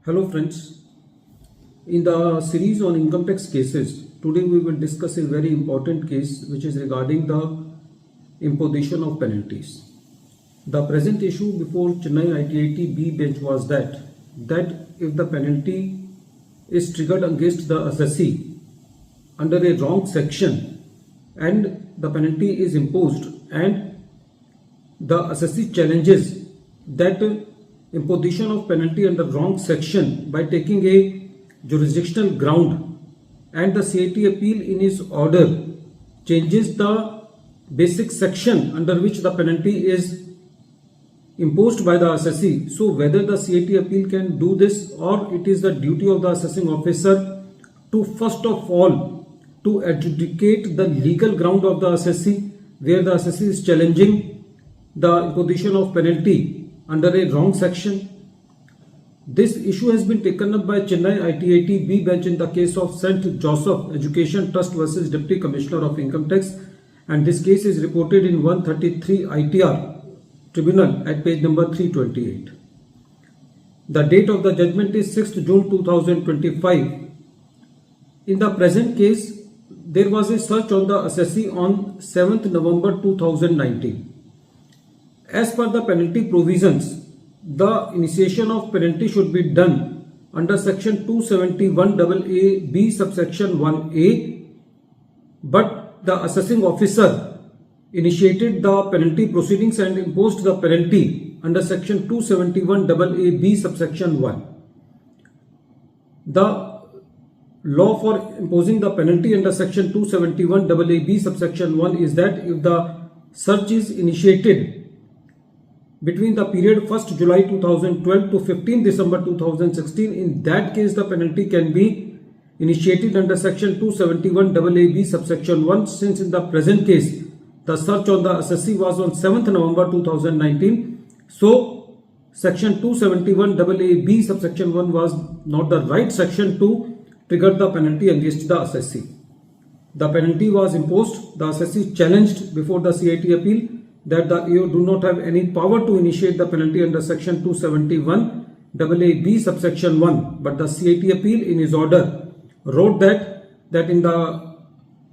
Hello friends, in the series on income tax cases, today we will discuss a very important case which is regarding the imposition of penalties. The present issue before Chennai ITIT B bench was that if the penalty is triggered against the assessee under a wrong section and the penalty is imposed and the assessee challenges that imposition of penalty under wrong section by taking a jurisdictional ground, and the CIT appeal in its order changes the basic section under which the penalty is imposed by the assessee. So whether the CIT appeal can do this, or it is the duty of the assessing officer to first of all to adjudicate the legal ground of the assessee, where the assessee is challenging the imposition of penalty under a wrong section. This issue has been taken up by Chennai ITIT B bench in the case of St. Joseph Education Trust versus Deputy Commissioner of Income Tax, and this case is reported in 133 ITR Tribunal at page number 328. The date of the judgment is 6th June 2025. In the present case, there was a search on the assessee on 7th November 2019. As per the penalty provisions, the initiation of penalty should be done under section 271 B subsection 1A, but the assessing officer initiated the penalty proceedings and imposed the penalty under section 271 B subsection 1. The law for imposing the penalty under section 271 B subsection 1 is that if the search is initiated between the period 1st July 2012 to 15 December 2016, in that case the penalty can be initiated under section 271 B subsection 1, since in the present case the search on the assessee was on 7th November 2019. So section 271 B subsection 1 was not the right section to trigger the penalty against the assessee. The penalty was imposed. The assessee challenged before the CIT appeal that the AO do not have any power to initiate the penalty under section 271 B subsection 1, but the CIT appeal in his order wrote that in the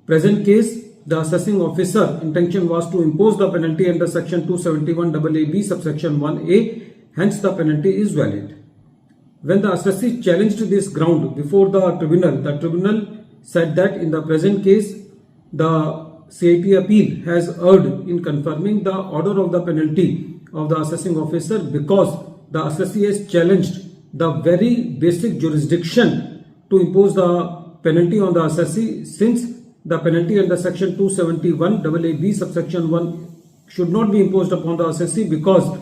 present case the assessing officer intention was to impose the penalty under section 271 B subsection 1A, hence the penalty is valid. When the assessee challenged this ground before the tribunal said that in the present case the CIT appeal has erred in confirming the order of the penalty of the assessing officer, because the assessee has challenged the very basic jurisdiction to impose the penalty on the assessee, since the penalty under section 271 B subsection 1 should not be imposed upon the assessee because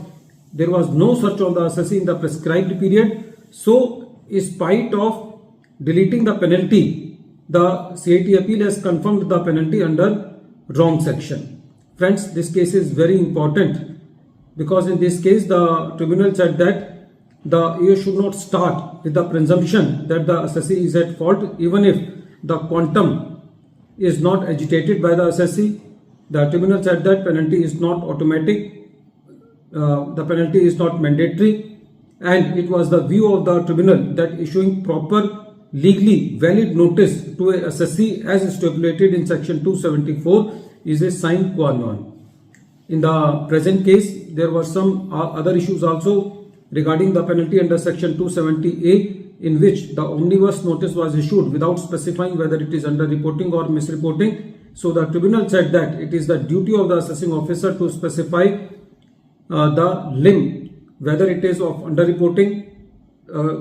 there was no search on the assessee in the prescribed period. So in spite of deleting the penalty, the CIT appeal has confirmed the penalty under wrong section. Friends, this case is very important because in this case the tribunal said that the AO should not start with the presumption that the assessee is at fault even if the quantum is not agitated by the assessee. The tribunal said that penalty is not automatic, the penalty is not mandatory, and it was the view of the tribunal that issuing proper legally valid notice to a assessee as stipulated in section 274 is a sine qua non. In the present case, there were some other issues also regarding the penalty under section 270A, in which the omnibus notice was issued without specifying whether it is underreporting or misreporting. So the tribunal said that it is the duty of the assessing officer to specify the limb, whether it is of underreporting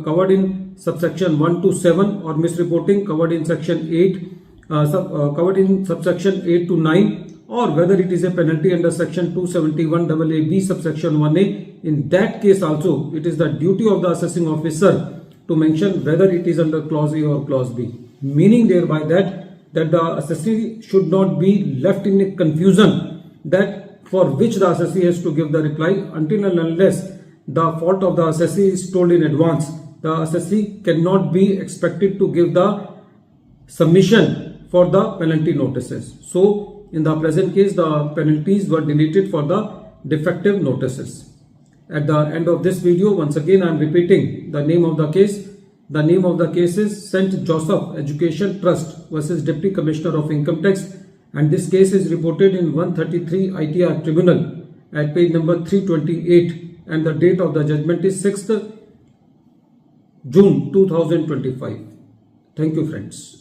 covered in subsection 1 to 7 or misreporting covered in section 8, covered in subsection 8 to 9, or whether it is a penalty under section 271 B subsection 1A. In that case also, it is the duty of the assessing officer to mention whether it is under clause A or clause B, meaning thereby that the assessee should not be left in a confusion that for which the assessee has to give the reply until and unless the fault of the assessee is told in advance. The assessee cannot be expected to give the submission for the penalty notices. So in the present case, the penalties were deleted for the defective notices. at the end of this video. Once again, I am repeating the name of the case. The name of the case is St. Joseph Education Trust versus Deputy Commissioner of Income Tax, and this case is reported in 133 ITR Tribunal at page number 328, and the date of the judgment is 6th June 2025. Thank you, friends.